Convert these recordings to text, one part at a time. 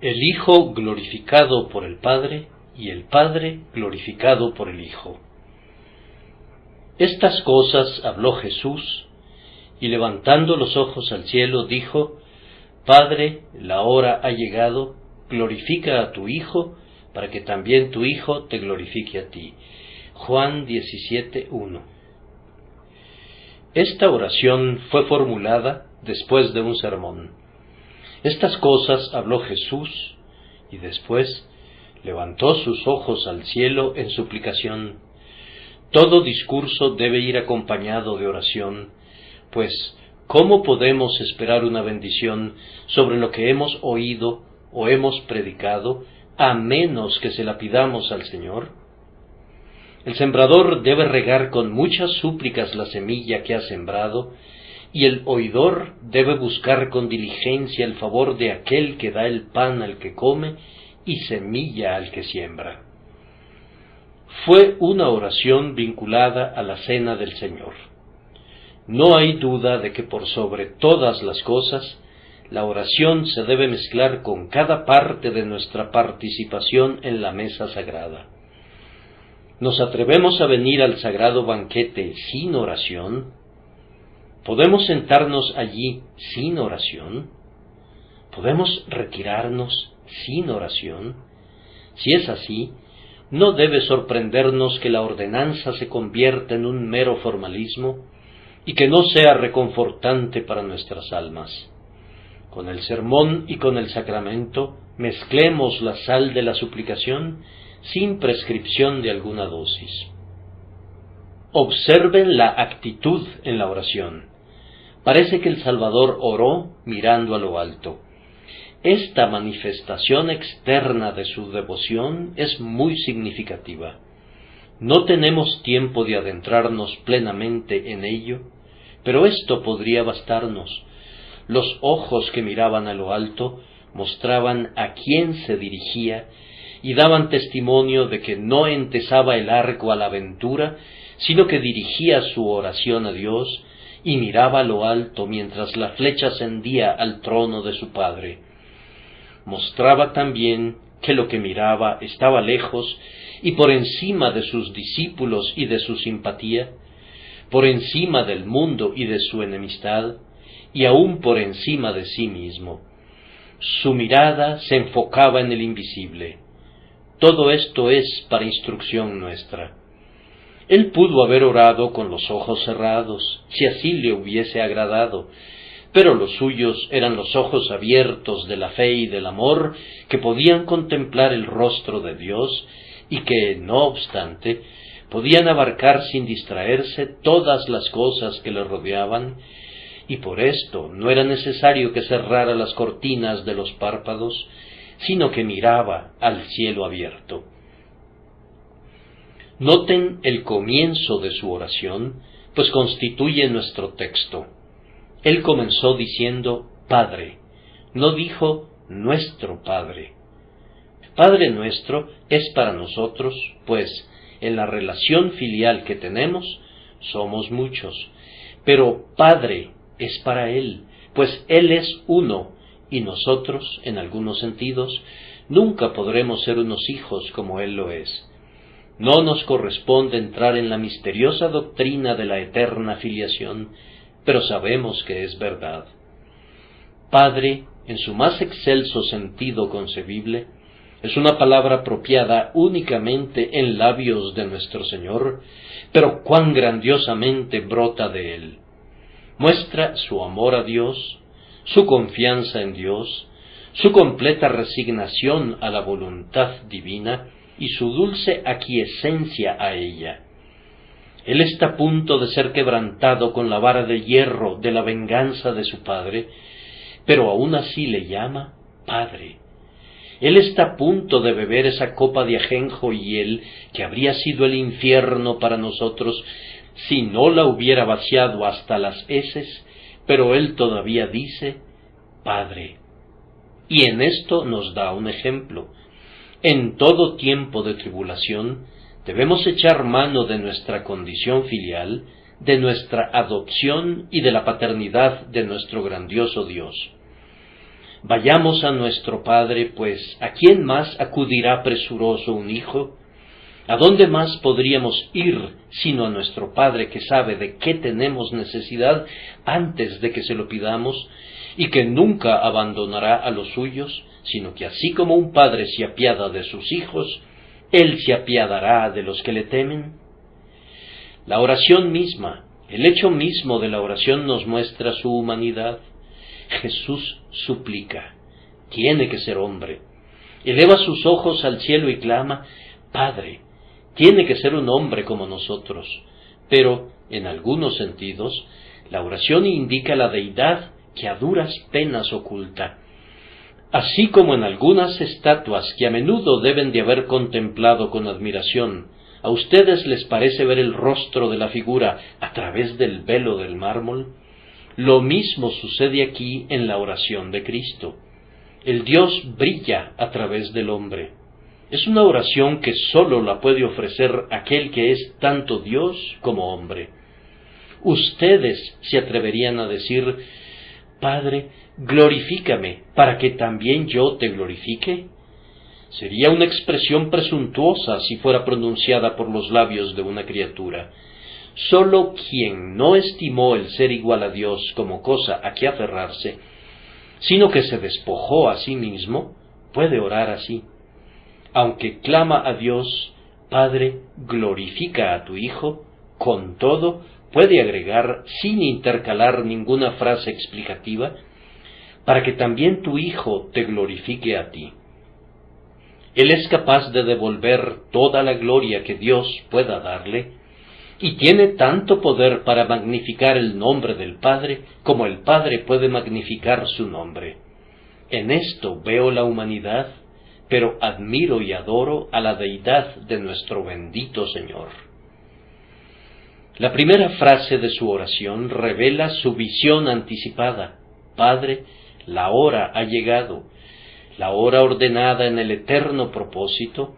El Hijo glorificado por el Padre y el Padre glorificado por el Hijo. Estas cosas habló Jesús, y levantando los ojos al cielo dijo: Padre, la hora ha llegado, glorifica a tu Hijo, para que también tu Hijo te glorifique a ti. Juan 17:1. Esta oración fue formulada después de un sermón. Estas cosas habló Jesús, y después levantó sus ojos al cielo en suplicación. Todo discurso debe ir acompañado de oración, pues ¿cómo podemos esperar una bendición sobre lo que hemos oído o hemos predicado, a menos que se la pidamos al Señor? El sembrador debe regar con muchas súplicas la semilla que ha sembrado, y el oidor debe buscar con diligencia el favor de aquel que da el pan al que come y semilla al que siembra. Fue una oración vinculada a la cena del Señor. No hay duda de que por sobre todas las cosas, la oración se debe mezclar con cada parte de nuestra participación en la mesa sagrada. ¿Nos atrevemos a venir al sagrado banquete sin oración? ¿Podemos sentarnos allí sin oración? ¿Podemos retirarnos sin oración? Si es así, no debe sorprendernos que la ordenanza se convierta en un mero formalismo y que no sea reconfortante para nuestras almas. Con el sermón y con el sacramento, mezclemos la sal de la suplicación sin prescripción de alguna dosis. Observen la actitud en la oración. Parece que el Salvador oró mirando a lo alto. Esta manifestación externa de su devoción es muy significativa. No tenemos tiempo de adentrarnos plenamente en ello, pero esto podría bastarnos. Los ojos que miraban a lo alto mostraban a quién se dirigía y daban testimonio de que no entesaba el arco a la aventura, sino que dirigía su oración a Dios y miraba a lo alto mientras la flecha ascendía al trono de su Padre. Mostraba también que lo que miraba estaba lejos y por encima de sus discípulos y de su simpatía, por encima del mundo y de su enemistad, y aún por encima de sí mismo. Su mirada se enfocaba en el invisible. Todo esto es para instrucción nuestra. Él pudo haber orado con los ojos cerrados, si así le hubiese agradado, pero los suyos eran los ojos abiertos de la fe y del amor, que podían contemplar el rostro de Dios, y que, no obstante, podían abarcar sin distraerse todas las cosas que le rodeaban, y por esto no era necesario que cerrara las cortinas de los párpados, sino que miraba al cielo abierto. Noten el comienzo de su oración, pues constituye nuestro texto. Él comenzó diciendo Padre, no dijo nuestro Padre. Padre nuestro es para nosotros, pues en la relación filial que tenemos somos muchos, pero Padre es para Él, pues Él es uno, y nosotros, en algunos sentidos, nunca podremos ser unos hijos como Él lo es. No nos corresponde entrar en la misteriosa doctrina de la eterna filiación, pero sabemos que es verdad. Padre, en su más excelso sentido concebible, es una palabra apropiada únicamente en labios de nuestro Señor, pero cuán grandiosamente brota de Él. Muestra su amor a Dios, su confianza en Dios, su completa resignación a la voluntad divina y su dulce aquiescencia a ella. Él está a punto de ser quebrantado con la vara de hierro de la venganza de su Padre, pero aún así le llama Padre. Él está a punto de beber esa copa de ajenjo y hiel que habría sido el infierno para nosotros si no la hubiera vaciado hasta las heces, pero Él todavía dice Padre. Y en esto nos da un ejemplo. En todo tiempo de tribulación debemos echar mano de nuestra condición filial, de nuestra adopción y de la paternidad de nuestro grandioso Dios. Vayamos a nuestro Padre, pues ¿a quién más acudirá presuroso un hijo? ¿A dónde más podríamos ir sino a nuestro Padre que sabe de qué tenemos necesidad antes de que se lo pidamos y que nunca abandonará a los suyos, sino que así como un padre se apiada de sus hijos, Él se apiadará de los que le temen? La oración misma, el hecho mismo de la oración nos muestra su humanidad. Jesús suplica, tiene que ser hombre, eleva sus ojos al cielo y clama, Padre, tiene que ser un hombre como nosotros, pero, en algunos sentidos, la oración indica la deidad que a duras penas oculta. Así como en algunas estatuas que a menudo deben de haber contemplado con admiración, a ustedes les parece ver el rostro de la figura a través del velo del mármol, lo mismo sucede aquí en la oración de Cristo. El Dios brilla a través del hombre. Es una oración que sólo la puede ofrecer aquel que es tanto Dios como hombre. Ustedes se atreverían a decir, Padre, glorifícame para que también yo te glorifique. Sería una expresión presuntuosa si fuera pronunciada por los labios de una criatura. Sólo quien no estimó el ser igual a Dios como cosa a que aferrarse, sino que se despojó a sí mismo, puede orar así. Aunque clama a Dios, Padre, glorifica a tu Hijo, con todo puede agregar, sin intercalar ninguna frase explicativa, para que también tu Hijo te glorifique a ti. Él es capaz de devolver toda la gloria que Dios pueda darle, y tiene tanto poder para magnificar el nombre del Padre, como el Padre puede magnificar su nombre. En esto veo la humanidad, pero admiro y adoro a la deidad de nuestro bendito Señor. La primera frase de su oración revela su visión anticipada. Padre, la hora ha llegado, la hora ordenada en el eterno propósito,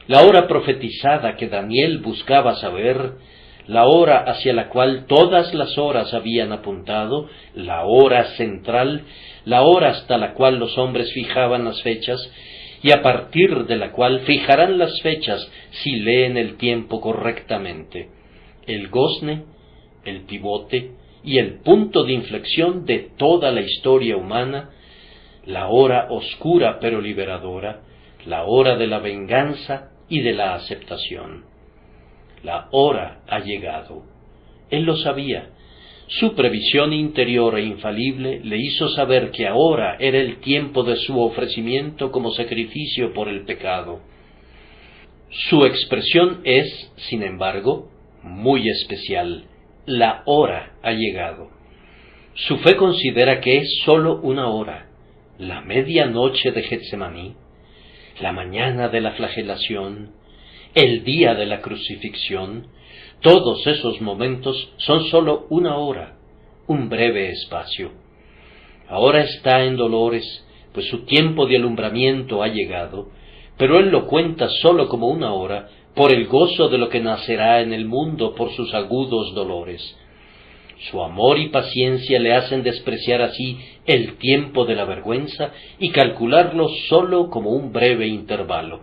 la hora profetizada que Daniel buscaba saber, la hora hacia la cual todas las horas habían apuntado, la hora central, la hora hasta la cual los hombres fijaban las fechas, y a partir de la cual fijarán las fechas si leen el tiempo correctamente. El gozne, el pivote y el punto de inflexión de toda la historia humana, la hora oscura pero liberadora, la hora de la venganza y de la aceptación. La hora ha llegado. Él lo sabía. Su previsión interior e infalible le hizo saber que ahora era el tiempo de su ofrecimiento como sacrificio por el pecado. Su expresión es, sin embargo, muy especial. La hora ha llegado. Su fe considera que es sólo una hora, la medianoche de Getsemaní, la mañana de la flagelación, el día de la crucifixión. Todos esos momentos son sólo una hora, un breve espacio. Ahora está en dolores, pues su tiempo de alumbramiento ha llegado, pero él lo cuenta sólo como una hora, por el gozo de lo que nacerá en el mundo por sus agudos dolores. Su amor y paciencia le hacen despreciar así el tiempo de la vergüenza y calcularlo sólo como un breve intervalo.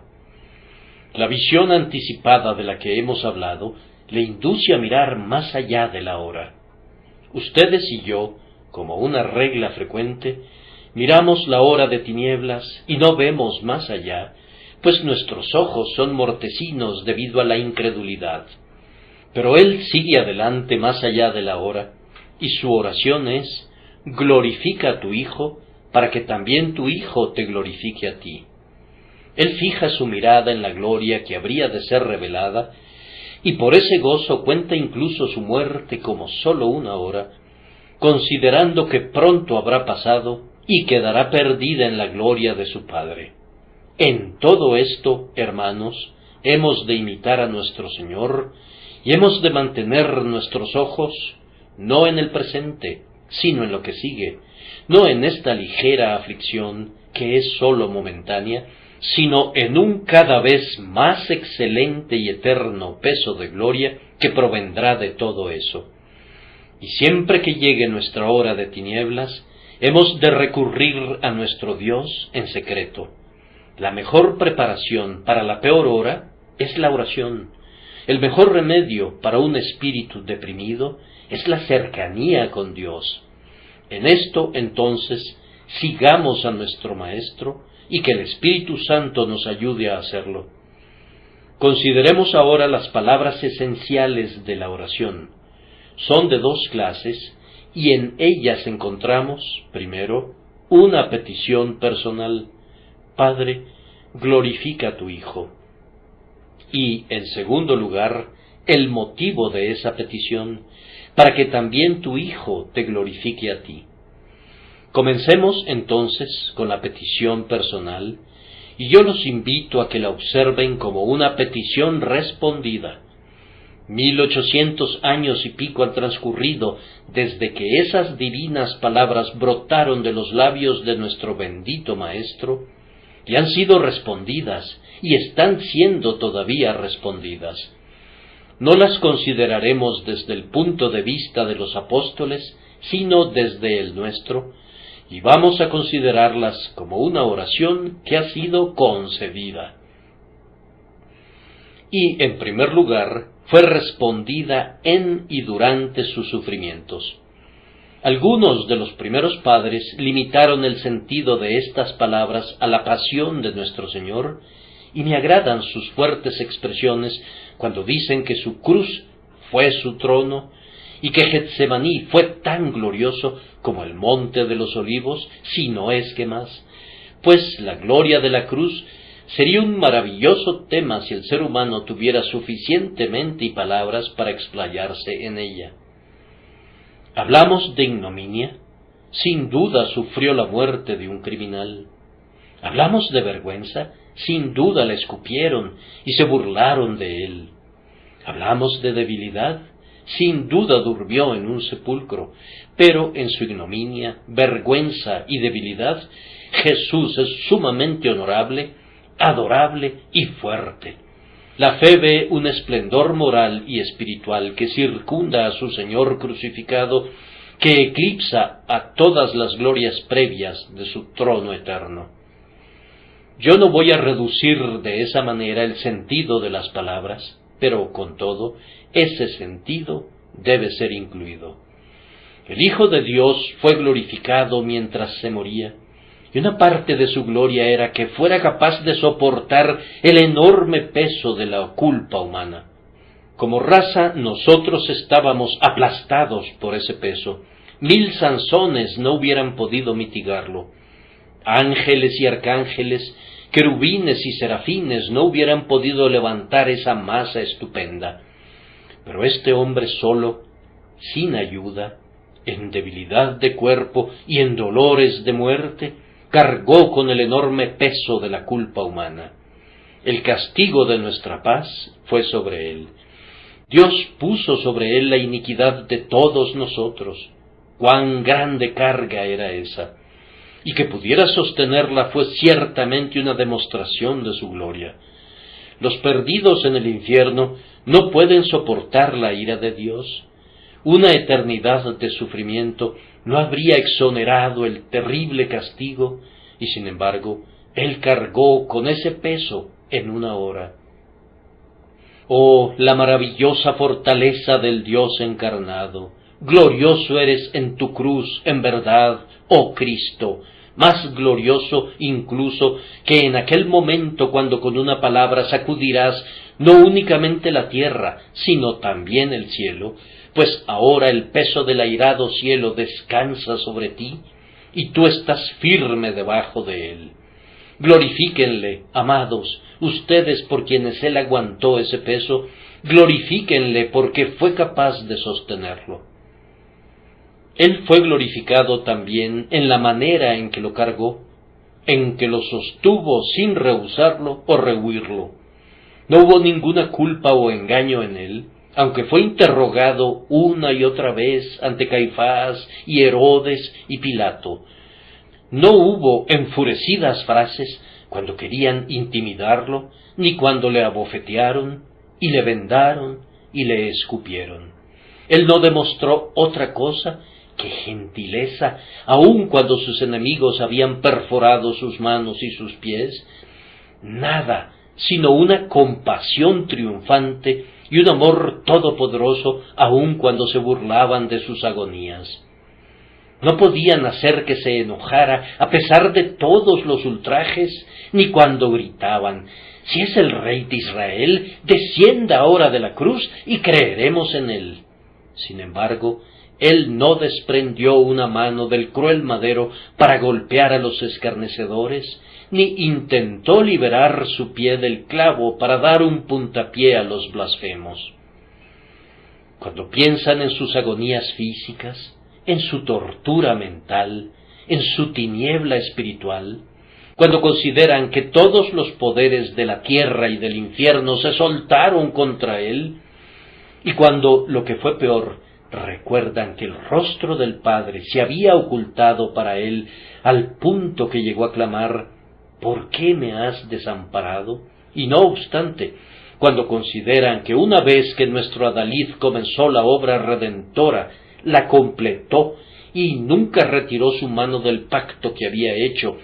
La visión anticipada de la que hemos hablado le induce a mirar más allá de la hora. Ustedes y yo, como una regla frecuente, miramos la hora de tinieblas y no vemos más allá, pues nuestros ojos son mortecinos debido a la incredulidad. Pero él sigue adelante más allá de la hora, y su oración es, glorifica a tu Hijo, para que también tu Hijo te glorifique a ti. Él fija su mirada en la gloria que habría de ser revelada, y por ese gozo cuenta incluso su muerte como sólo una hora, considerando que pronto habrá pasado y quedará perdida en la gloria de su Padre. En todo esto, hermanos, hemos de imitar a nuestro Señor, y hemos de mantener nuestros ojos no en el presente, sino en lo que sigue, no en esta ligera aflicción que es sólo momentánea, sino en un cada vez más excelente y eterno peso de gloria que provendrá de todo eso. Y siempre que llegue nuestra hora de tinieblas, Hemos de recurrir a nuestro Dios en secreto. La mejor preparación para la peor hora es la oración. El mejor remedio para un espíritu deprimido es la cercanía con Dios. En esto, entonces, sigamos a nuestro Maestro y que el Espíritu Santo nos ayude a hacerlo. Consideremos ahora las palabras esenciales de la oración. Son de dos clases y en ellas encontramos, primero, una petición personal: Padre, glorifica a tu Hijo. Y, en segundo lugar, el motivo de esa petición, para que también tu Hijo te glorifique a ti. Comencemos entonces con la petición personal, y yo los invito a que la observen como una petición respondida. 1800 años y pico han transcurrido desde que esas divinas palabras brotaron de los labios de nuestro bendito Maestro, y han sido respondidas, y están siendo todavía respondidas. No las consideraremos desde el punto de vista de los apóstoles, sino desde el nuestro, y vamos a considerarlas como una oración que ha sido concedida. Y, en primer lugar, fue respondida en y durante sus sufrimientos. Algunos de los primeros padres limitaron el sentido de estas palabras a la pasión de nuestro Señor, y me agradan sus fuertes expresiones cuando dicen que su cruz fue su trono, y que Getsemaní fue tan glorioso como el monte de los olivos, si no es que más, pues la gloria de la cruz sería un maravilloso tema si el ser humano tuviera suficientemente y palabras para explayarse en ella. ¿Hablamos de ignominia? Sin duda sufrió la muerte de un criminal. ¿Hablamos de vergüenza? Sin duda la escupieron y se burlaron de él. ¿Hablamos de debilidad? Sin duda durmió en un sepulcro, pero en su ignominia, vergüenza y debilidad, Jesús es sumamente honorable, adorable y fuerte. La fe ve un esplendor moral y espiritual que circunda a su Señor crucificado, que eclipsa a todas las glorias previas de su trono eterno. Yo no voy a reducir de esa manera el sentido de las palabras, pero con todo, ese sentido debe ser incluido. El Hijo de Dios fue glorificado mientras se moría, y una parte de su gloria era que fuera capaz de soportar el enorme peso de la culpa humana. Como raza, nosotros estábamos aplastados por ese peso. 1000 Sansones no hubieran podido mitigarlo. Ángeles y arcángeles, querubines y serafines no hubieran podido levantar esa masa estupenda. Pero este hombre solo, sin ayuda, en debilidad de cuerpo y en dolores de muerte, cargó con el enorme peso de la culpa humana. El castigo de nuestra paz fue sobre él. Dios puso sobre él la iniquidad de todos nosotros. ¡Cuán grande carga era esa! Y que pudiera sostenerla fue ciertamente una demostración de su gloria. Los perdidos en el infierno no pueden soportar la ira de Dios. Una eternidad de sufrimiento no habría exonerado el terrible castigo, y sin embargo, Él cargó con ese peso en una hora. Oh, la maravillosa fortaleza del Dios encarnado, glorioso eres en tu cruz, en verdad, oh Cristo, más glorioso incluso que en aquel momento cuando con una palabra sacudirás no únicamente la tierra, sino también el cielo, pues ahora el peso del airado cielo descansa sobre ti, y tú estás firme debajo de él. Glorifíquenle, amados, ustedes por quienes él aguantó ese peso, glorifíquenle porque fue capaz de sostenerlo. Él fue glorificado también en la manera en que lo cargó, en que lo sostuvo sin rehusarlo o rehuirlo. No hubo ninguna culpa o engaño en él, aunque fue interrogado una y otra vez ante Caifás y Herodes y Pilato. No hubo enfurecidas frases cuando querían intimidarlo, ni cuando le abofetearon, y le vendaron, y le escupieron. Él no demostró otra cosa ¡Qué gentileza! Aun cuando sus enemigos habían perforado sus manos y sus pies, nada sino una compasión triunfante y un amor todopoderoso, aun cuando se burlaban de sus agonías. No podían hacer que se enojara a pesar de todos los ultrajes, ni cuando gritaban: «Si es el Rey de Israel, descienda ahora de la cruz y creeremos en él». Sin embargo, él no desprendió una mano del cruel madero para golpear a los escarnecedores, ni intentó liberar su pie del clavo para dar un puntapié a los blasfemos. Cuando piensan en sus agonías físicas, en su tortura mental, en su tiniebla espiritual, cuando consideran que todos los poderes de la tierra y del infierno se soltaron contra él, y cuando, lo que fue peor, recuerdan que el rostro del Padre se había ocultado para él al punto que llegó a clamar: «¿Por qué me has desamparado?». Y no obstante, cuando consideran que una vez que nuestro adalid comenzó la obra redentora, la completó y nunca retiró su mano del pacto que había hecho,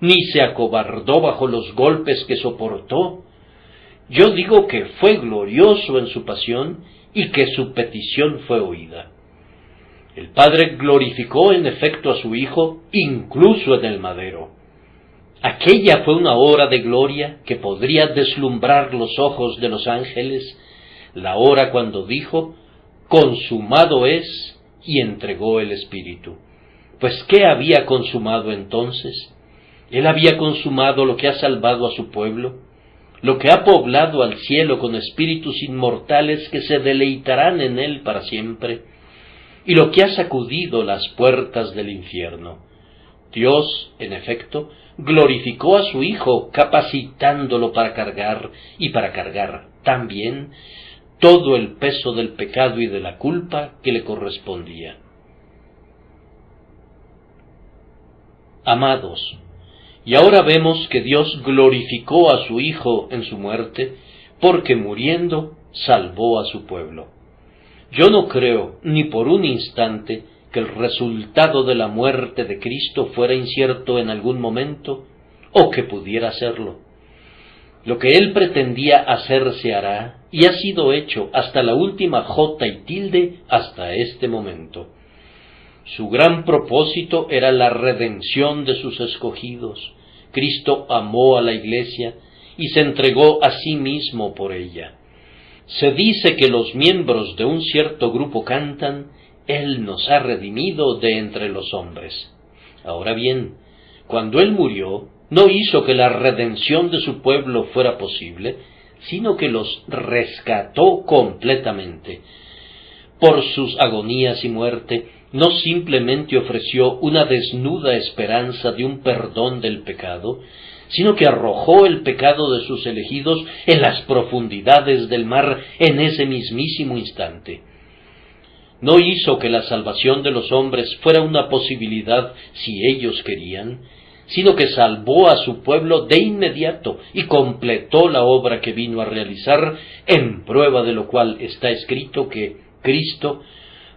ni se acobardó bajo los golpes que soportó, yo digo que fue glorioso en su pasión y que su petición fue oída. El Padre glorificó en efecto a su Hijo, incluso en el madero. Aquella fue una hora de gloria que podría deslumbrar los ojos de los ángeles, la hora cuando dijo: «Consumado es», y entregó el Espíritu. Pues, ¿qué había consumado entonces? Él había consumado lo que ha salvado a su pueblo, lo que ha poblado al cielo con espíritus inmortales que se deleitarán en él para siempre, y lo que ha sacudido las puertas del infierno. Dios, en efecto, glorificó a su Hijo, capacitándolo para cargar, y para cargar también todo el peso del pecado y de la culpa que le correspondía. Amados, y ahora vemos que Dios glorificó a su Hijo en su muerte, porque muriendo salvó a su pueblo. Yo no creo ni por un instante que el resultado de la muerte de Cristo fuera incierto en algún momento, o que pudiera serlo. Lo que Él pretendía hacer se hará, y ha sido hecho hasta la última jota y tilde hasta este momento. Su gran propósito era la redención de sus escogidos. Cristo amó a la Iglesia y se entregó a sí mismo por ella. Se dice que los miembros de un cierto grupo cantan: «Él nos ha redimido de entre los hombres». Ahora bien, cuando Él murió, no hizo que la redención de su pueblo fuera posible, sino que los rescató completamente. Por sus agonías y muerte, no simplemente ofreció una desnuda esperanza de un perdón del pecado, sino que arrojó el pecado de sus elegidos en las profundidades del mar en ese mismísimo instante. No hizo que la salvación de los hombres fuera una posibilidad si ellos querían, sino que salvó a su pueblo de inmediato y completó la obra que vino a realizar, en prueba de lo cual está escrito que Cristo,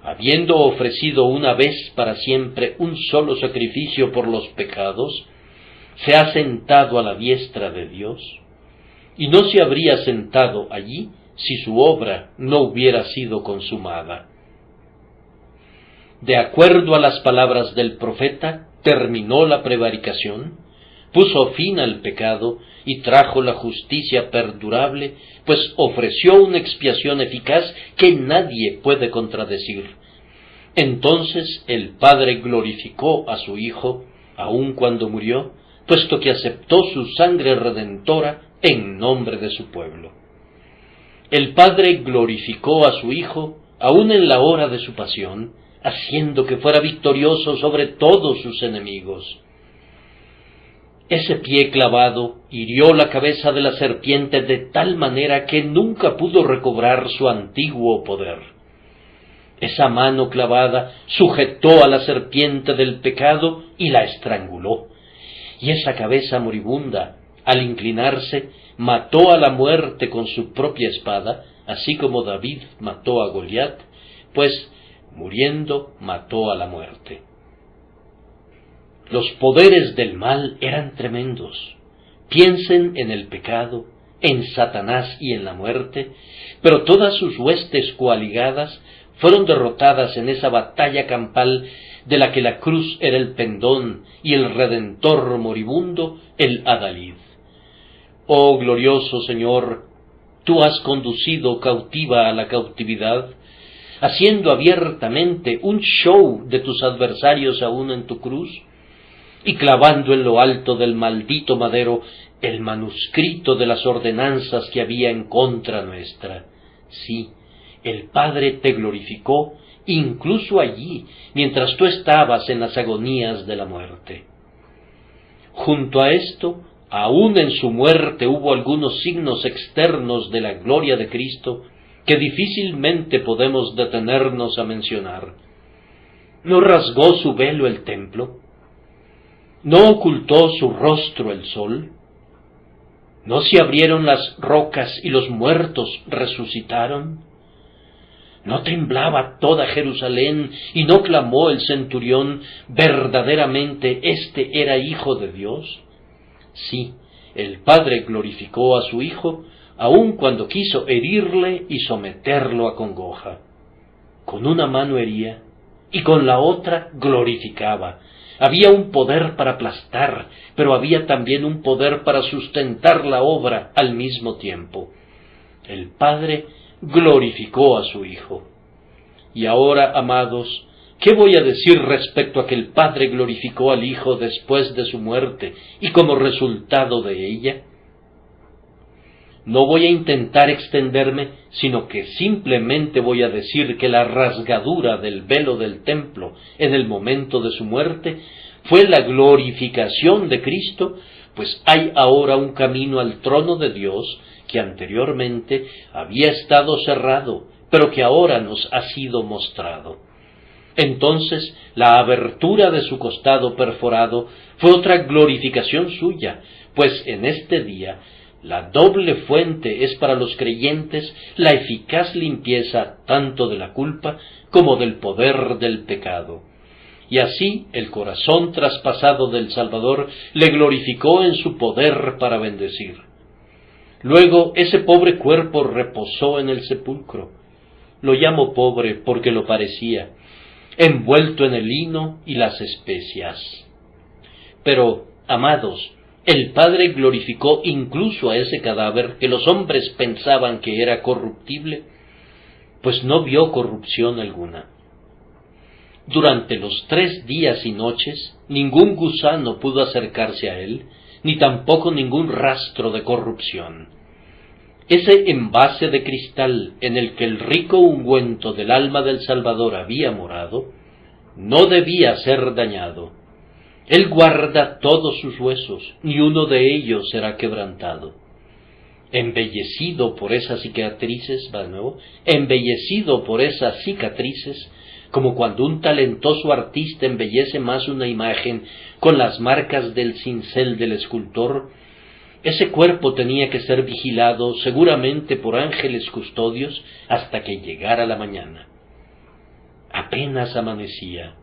habiendo ofrecido una vez para siempre un solo sacrificio por los pecados, se ha sentado a la diestra de Dios, y no se habría sentado allí si su obra no hubiera sido consumada. De acuerdo a las palabras del profeta, terminó la prevaricación, puso fin al pecado y trajo la justicia perdurable, pues ofreció una expiación eficaz que nadie puede contradecir. Entonces el Padre glorificó a su Hijo, aun cuando murió, puesto que aceptó su sangre redentora en nombre de su pueblo. El Padre glorificó a su Hijo, aun en la hora de su pasión, haciendo que fuera victorioso sobre todos sus enemigos. Ese pie clavado hirió la cabeza de la serpiente de tal manera que nunca pudo recobrar su antiguo poder. Esa mano clavada sujetó a la serpiente del pecado y la estranguló. Y esa cabeza moribunda, al inclinarse, mató a la muerte con su propia espada, así como David mató a Goliat, pues muriendo mató a la muerte. Los poderes del mal eran tremendos. Piensen en el pecado, en Satanás y en la muerte, pero todas sus huestes coaligadas fueron derrotadas en esa batalla campal de la que la cruz era el pendón y el Redentor moribundo el adalid. Oh glorioso Señor, tú has conducido cautiva a la cautividad, haciendo abiertamente un show de tus adversarios aún en tu cruz, y clavando en lo alto del maldito madero el manuscrito de las ordenanzas que había en contra nuestra. Sí, el Padre te glorificó incluso allí, mientras tú estabas en las agonías de la muerte. Junto a esto, aún en su muerte hubo algunos signos externos de la gloria de Cristo que difícilmente podemos detenernos a mencionar. ¿No rasgó su velo el templo? ¿No ocultó su rostro el sol? ¿No se abrieron las rocas y los muertos resucitaron? ¿No temblaba toda Jerusalén y no clamó el centurión, verdaderamente éste era Hijo de Dios? Sí, el Padre glorificó a su Hijo, aun cuando quiso herirle y someterlo a congoja. Con una mano hería y con la otra glorificaba. Había un poder para aplastar, pero había también un poder para sustentar la obra al mismo tiempo. El Padre glorificó a su Hijo. Y ahora, amados, ¿qué voy a decir respecto a que el Padre glorificó al Hijo después de su muerte y como resultado de ella? No voy a intentar extenderme, sino que simplemente voy a decir que la rasgadura del velo del templo en el momento de su muerte fue la glorificación de Cristo, pues hay ahora un camino al trono de Dios que anteriormente había estado cerrado, pero que ahora nos ha sido mostrado. Entonces, la abertura de su costado perforado fue otra glorificación suya, pues en este día la doble fuente es para los creyentes la eficaz limpieza tanto de la culpa como del poder del pecado. Y así el corazón traspasado del Salvador le glorificó en su poder para bendecir. Luego ese pobre cuerpo reposó en el sepulcro. Lo llamo pobre porque lo parecía, envuelto en el lino y las especias. Pero, amados, el Padre glorificó incluso a ese cadáver que los hombres pensaban que era corruptible, pues no vio corrupción alguna. Durante los 3 días y noches, ningún gusano pudo acercarse a él, ni tampoco ningún rastro de corrupción. Ese envase de cristal en el que el rico ungüento del alma del Salvador había morado, no debía ser dañado. Él guarda todos sus huesos, ni uno de ellos será quebrantado. Embellecido por esas cicatrices, como cuando un talentoso artista embellece más una imagen con las marcas del cincel del escultor, ese cuerpo tenía que ser vigilado seguramente por ángeles custodios hasta que llegara la mañana. Apenas amanecía.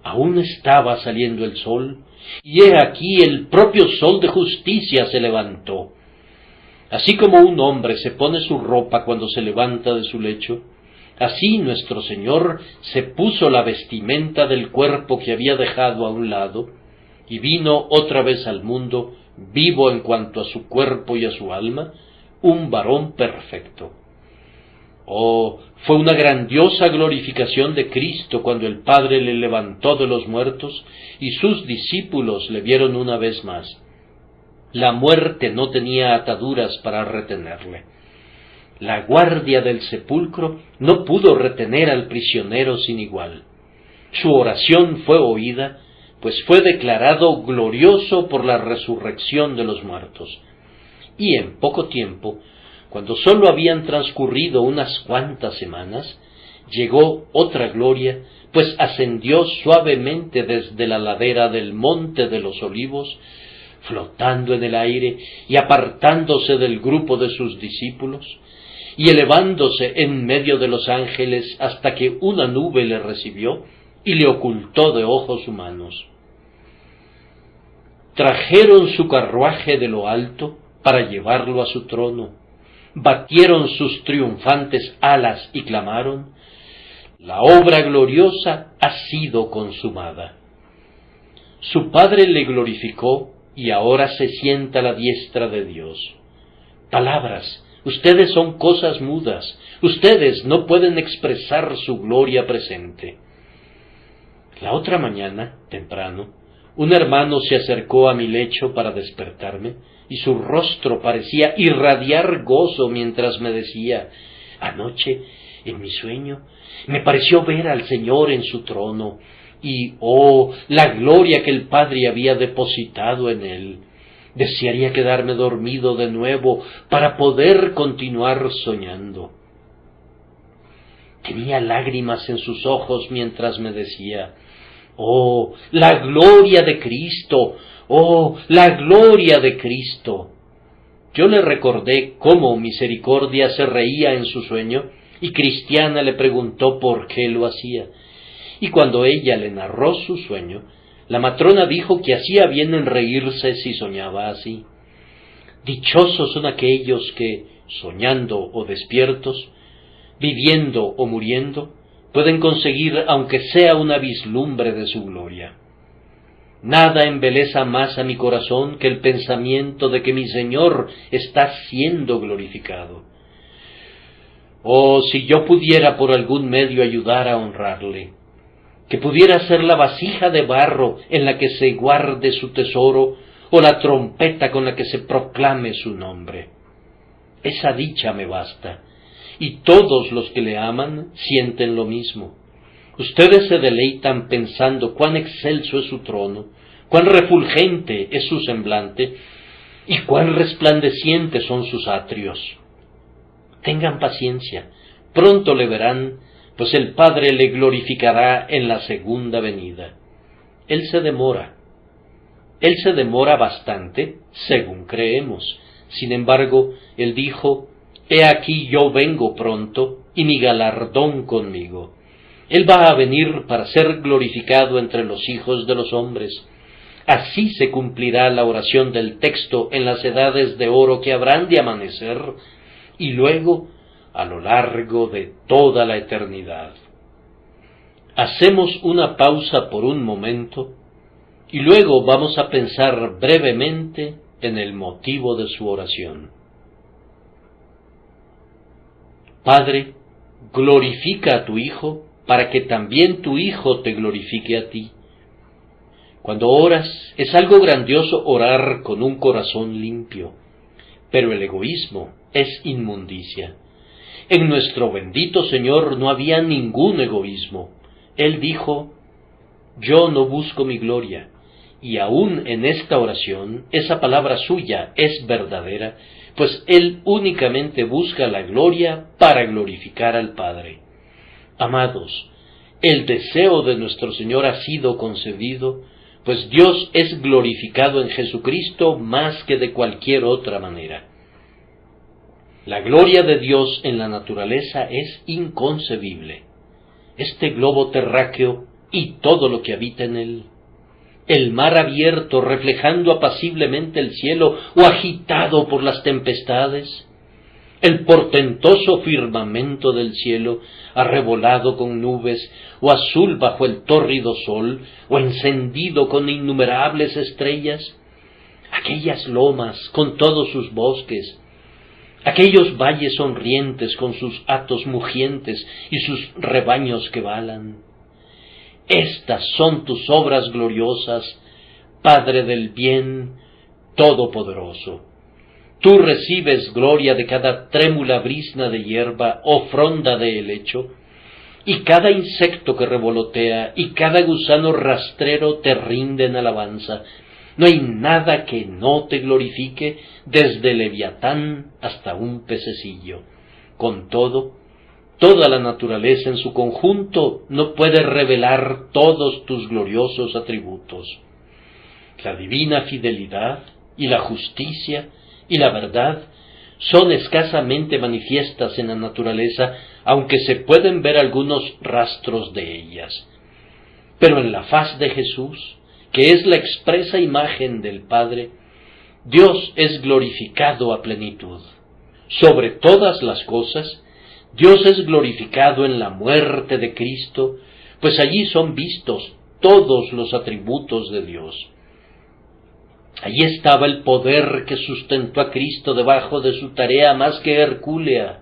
Aún estaba saliendo el sol, y he aquí el propio sol de justicia se levantó. Así como un hombre se pone su ropa cuando se levanta de su lecho, así nuestro Señor se puso la vestimenta del cuerpo que había dejado a un lado, y vino otra vez al mundo, vivo en cuanto a su cuerpo y a su alma, un varón perfecto. Oh, fue una grandiosa glorificación de Cristo cuando el Padre le levantó de los muertos y sus discípulos le vieron una vez más. La muerte no tenía ataduras para retenerle. La guardia del sepulcro no pudo retener al prisionero sin igual. Su oración fue oída, pues fue declarado glorioso por la resurrección de los muertos. Y en poco tiempo, cuando sólo habían transcurrido unas cuantas semanas, llegó otra gloria, pues ascendió suavemente desde la ladera del Monte de los Olivos, flotando en el aire y apartándose del grupo de sus discípulos, y elevándose en medio de los ángeles hasta que una nube le recibió y le ocultó de ojos humanos. Trajeron su carruaje de lo alto para llevarlo a su trono, batieron sus triunfantes alas y clamaron: la obra gloriosa ha sido consumada. Su Padre le glorificó y ahora se sienta a la diestra de Dios. Palabras, ustedes son cosas mudas, ustedes no pueden expresar su gloria presente. La otra mañana, temprano, un hermano se acercó a mi lecho para despertarme, y su rostro parecía irradiar gozo mientras me decía: anoche, en mi sueño, me pareció ver al Señor en su trono, y, oh, la gloria que el Padre había depositado en él. Desearía quedarme dormido de nuevo para poder continuar soñando. Tenía lágrimas en sus ojos mientras me decía: oh, la gloria de Cristo, oh, la gloria de Cristo. Yo le recordé cómo Misericordia se reía en su sueño, y Cristiana le preguntó por qué lo hacía. Y cuando ella le narró su sueño, la matrona dijo que hacía bien en reírse si soñaba así. Dichosos son aquellos que, soñando o despiertos, viviendo o muriendo, pueden conseguir aunque sea una vislumbre de su gloria. Nada embeleza más a mi corazón que el pensamiento de que mi Señor está siendo glorificado. Oh, si yo pudiera por algún medio ayudar a honrarle, que pudiera ser la vasija de barro en la que se guarde su tesoro, o la trompeta con la que se proclame su nombre. Esa dicha me basta, y todos los que le aman sienten lo mismo. Ustedes se deleitan pensando cuán excelso es su trono, cuán refulgente es su semblante, y cuán resplandecientes son sus atrios. Tengan paciencia, pronto le verán, pues el Padre le glorificará en la segunda venida. Él se demora bastante, según creemos. Sin embargo, Él dijo: he aquí yo vengo pronto, y mi galardón conmigo. Él va a venir para ser glorificado entre los hijos de los hombres. Así se cumplirá la oración del texto en las edades de oro que habrán de amanecer, y luego a lo largo de toda la eternidad. Hacemos una pausa por un momento, y luego vamos a pensar brevemente en el motivo de su oración. Padre, glorifica a tu Hijo, para que también tu Hijo te glorifique a ti. Cuando oras, es algo grandioso orar con un corazón limpio, pero el egoísmo es inmundicia. En nuestro bendito Señor no había ningún egoísmo. Él dijo: yo no busco mi gloria, y aún en esta oración, esa palabra suya es verdadera, pues Él únicamente busca la gloria para glorificar al Padre. Amados, el deseo de nuestro Señor ha sido concedido, pues Dios es glorificado en Jesucristo más que de cualquier otra manera. La gloria de Dios en la naturaleza es inconcebible. Este globo terráqueo y todo lo que habita en él, el mar abierto reflejando apaciblemente el cielo o agitado por las tempestades, el portentoso firmamento del cielo arrebolado con nubes, o azul bajo el tórrido sol, o encendido con innumerables estrellas, aquellas lomas con todos sus bosques, aquellos valles sonrientes con sus hatos mugientes y sus rebaños que balan. Estas son tus obras gloriosas, Padre del bien todopoderoso. Tú recibes gloria de cada trémula brizna de hierba o fronda de helecho, y cada insecto que revolotea y cada gusano rastrero te rinden alabanza. No hay nada que no te glorifique, desde Leviatán hasta un pececillo. Con todo, toda la naturaleza en su conjunto no puede revelar todos tus gloriosos atributos. La divina fidelidad y la justicia y la verdad son escasamente manifiestas en la naturaleza, aunque se pueden ver algunos rastros de ellas. Pero en la faz de Jesús, que es la expresa imagen del Padre, Dios es glorificado a plenitud. Sobre todas las cosas, Dios es glorificado en la muerte de Cristo, pues allí son vistos todos los atributos de Dios. Allí estaba el poder que sustentó a Cristo debajo de su tarea más que hercúlea,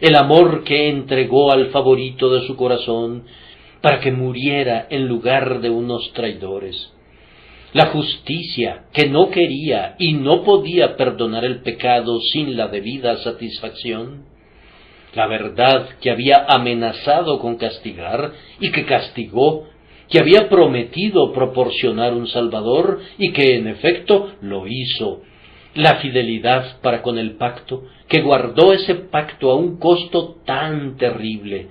el amor que entregó al favorito de su corazón para que muriera en lugar de unos traidores, la justicia que no quería y no podía perdonar el pecado sin la debida satisfacción, la verdad que había amenazado con castigar y que castigó, que había prometido proporcionar un Salvador y que en efecto lo hizo, la fidelidad para con el pacto, que guardó ese pacto a un costo tan terrible,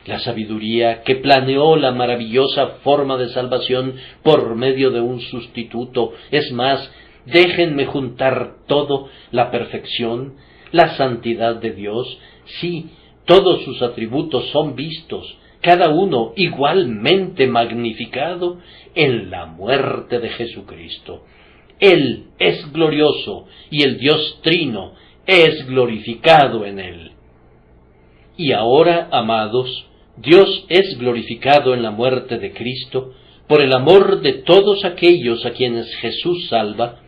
la sabiduría que planeó la maravillosa forma de salvación por medio de un sustituto. Es más, déjenme juntar todo, la perfección, la santidad de Dios. Sí, todos sus atributos son vistos, cada uno igualmente magnificado en la muerte de Jesucristo. Él es glorioso y el Dios Trino es glorificado en él. Y ahora, amados, Dios es glorificado en la muerte de Cristo por el amor de todos aquellos a quienes Jesús salva,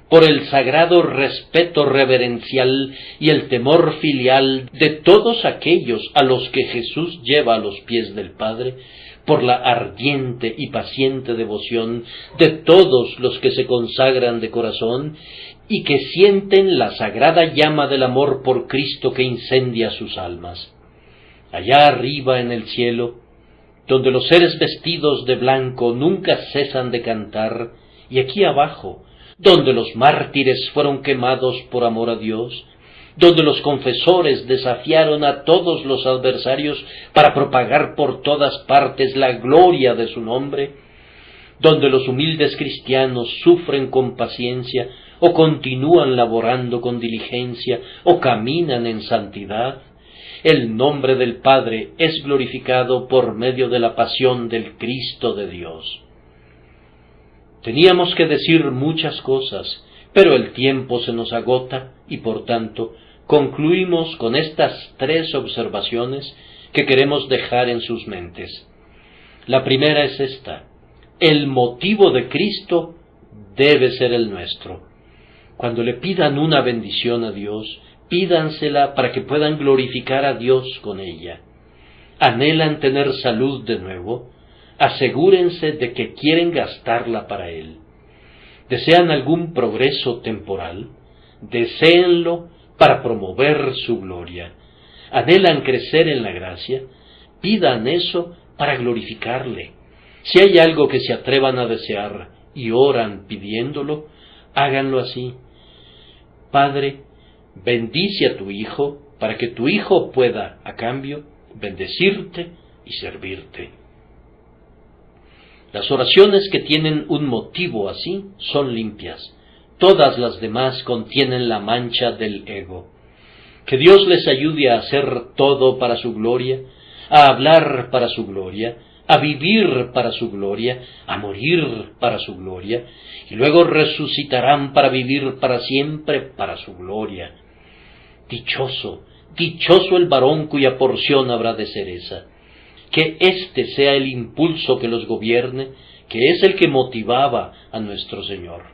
por el sagrado respeto reverencial y el temor filial de todos aquellos a los que Jesús lleva a los pies del Padre, por la ardiente y paciente devoción de todos los que se consagran de corazón y que sienten la sagrada llama del amor por Cristo que incendia sus almas. Allá arriba en el cielo, donde los seres vestidos de blanco nunca cesan de cantar, y aquí abajo, donde los mártires fueron quemados por amor a Dios, donde los confesores desafiaron a todos los adversarios para propagar por todas partes la gloria de su nombre, donde los humildes cristianos sufren con paciencia, o continúan laborando con diligencia, o caminan en santidad, el nombre del Padre es glorificado por medio de la pasión del Cristo de Dios. Teníamos que decir muchas cosas, pero el tiempo se nos agota y por tanto concluimos con estas 3 observaciones que queremos dejar en sus mentes. La primera es esta: el motivo de Cristo debe ser el nuestro. Cuando le pidan una bendición a Dios, pídansela para que puedan glorificar a Dios con ella. ¿Anhelan tener salud de nuevo? Asegúrense de que quieren gastarla para Él. ¿Desean algún progreso temporal? Deséenlo para promover su gloria. ¿Anhelan crecer en la gracia? Pidan eso para glorificarle. Si hay algo que se atrevan a desear y oran pidiéndolo, háganlo así. Padre, bendice a tu Hijo para que tu Hijo pueda, a cambio, bendecirte y servirte. Las oraciones que tienen un motivo así son limpias. Todas las demás contienen la mancha del ego. Que Dios les ayude a hacer todo para su gloria, a hablar para su gloria, a vivir para su gloria, a morir para su gloria, y luego resucitarán para vivir para siempre para su gloria. Dichoso, dichoso el varón cuya porción habrá de ser esa. Que éste sea el impulso que los gobierne, que es el que motivaba a nuestro Señor.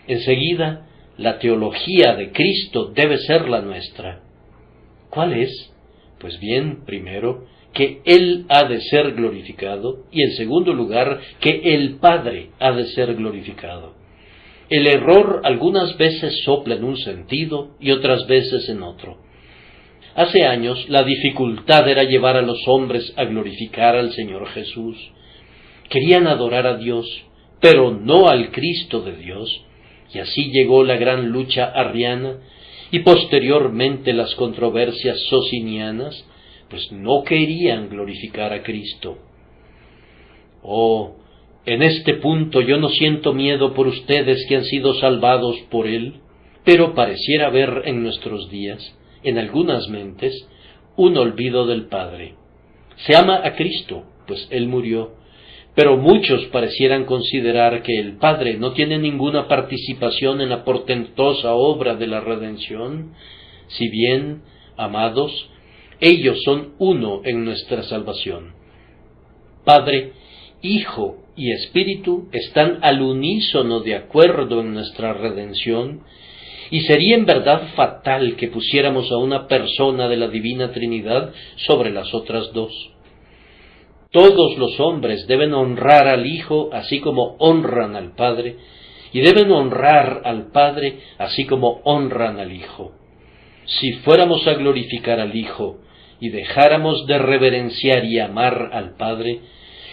Enseguida, la teología de Cristo debe ser la nuestra. ¿Cuál es? Pues bien, primero, que Él ha de ser glorificado, y en segundo lugar, que el Padre ha de ser glorificado. El error algunas veces sopla en un sentido y otras veces en otro. Hace años la dificultad era llevar a los hombres a glorificar al Señor Jesús. Querían adorar a Dios, pero no al Cristo de Dios, y así llegó la gran lucha arriana y posteriormente las controversias socinianas, pues no querían glorificar a Cristo. Oh, en este punto yo no siento miedo por ustedes que han sido salvados por Él, Pero pareciera haber en nuestros días, en algunas mentes, un olvido del Padre. Se ama a Cristo, pues Él murió, pero muchos parecieran considerar que el Padre no tiene ninguna participación en la portentosa obra de la redención, si bien, amados, ellos son uno en nuestra salvación. Padre, Hijo y Espíritu están al unísono de acuerdo en nuestra redención, y sería en verdad fatal que pusiéramos a una persona de la Divina Trinidad sobre las otras dos. Todos los hombres deben honrar al Hijo así como honran al Padre, y deben honrar al Padre así como honran al Hijo. Si fuéramos a glorificar al Hijo y dejáramos de reverenciar y amar al Padre,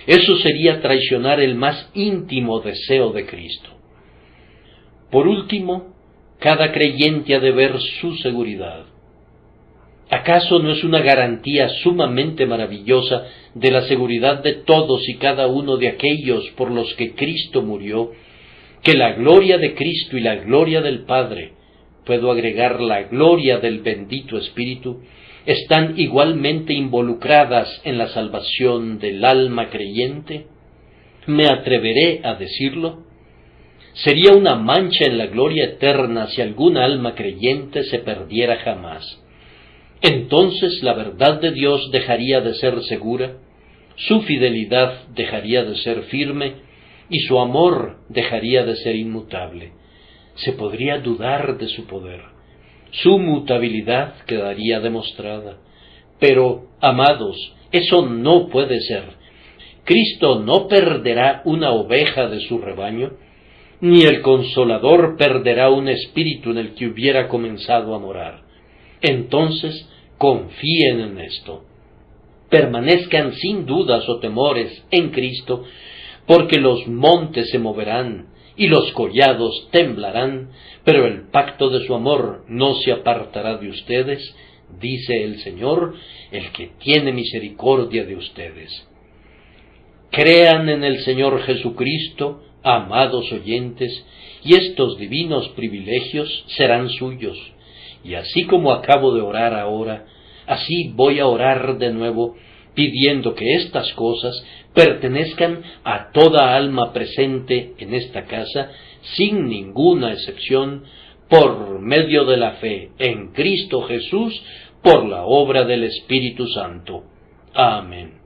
eso sería traicionar el más íntimo deseo de Cristo. Por último, cada creyente ha de ver su seguridad. ¿Acaso no es una garantía sumamente maravillosa de la seguridad de todos y cada uno de aquellos por los que Cristo murió, que la gloria de Cristo y la gloria del Padre, puedo agregar la gloria del bendito Espíritu, están igualmente involucradas en la salvación del alma creyente? ¿Me atreveré a decirlo? Sería una mancha en la gloria eterna si alguna alma creyente se perdiera jamás. Entonces la verdad de Dios dejaría de ser segura, su fidelidad dejaría de ser firme y su amor dejaría de ser inmutable. Se podría dudar de su poder. Su mutabilidad quedaría demostrada. Pero, amados, eso no puede ser. Cristo no perderá una oveja de su rebaño, ni el Consolador perderá un espíritu en el que hubiera comenzado a morar. Entonces, confíen en esto. Permanezcan sin dudas o temores en Cristo, porque los montes se moverán y los collados temblarán, pero el pacto de su amor no se apartará de ustedes, dice el Señor, el que tiene misericordia de ustedes. Crean en el Señor Jesucristo, amados oyentes, y estos divinos privilegios serán suyos. Y así como acabo de orar ahora, así voy a orar de nuevo, pidiendo que estas cosas pertenezcan a toda alma presente en esta casa, sin ninguna excepción, por medio de la fe en Cristo Jesús, por la obra del Espíritu Santo. Amén.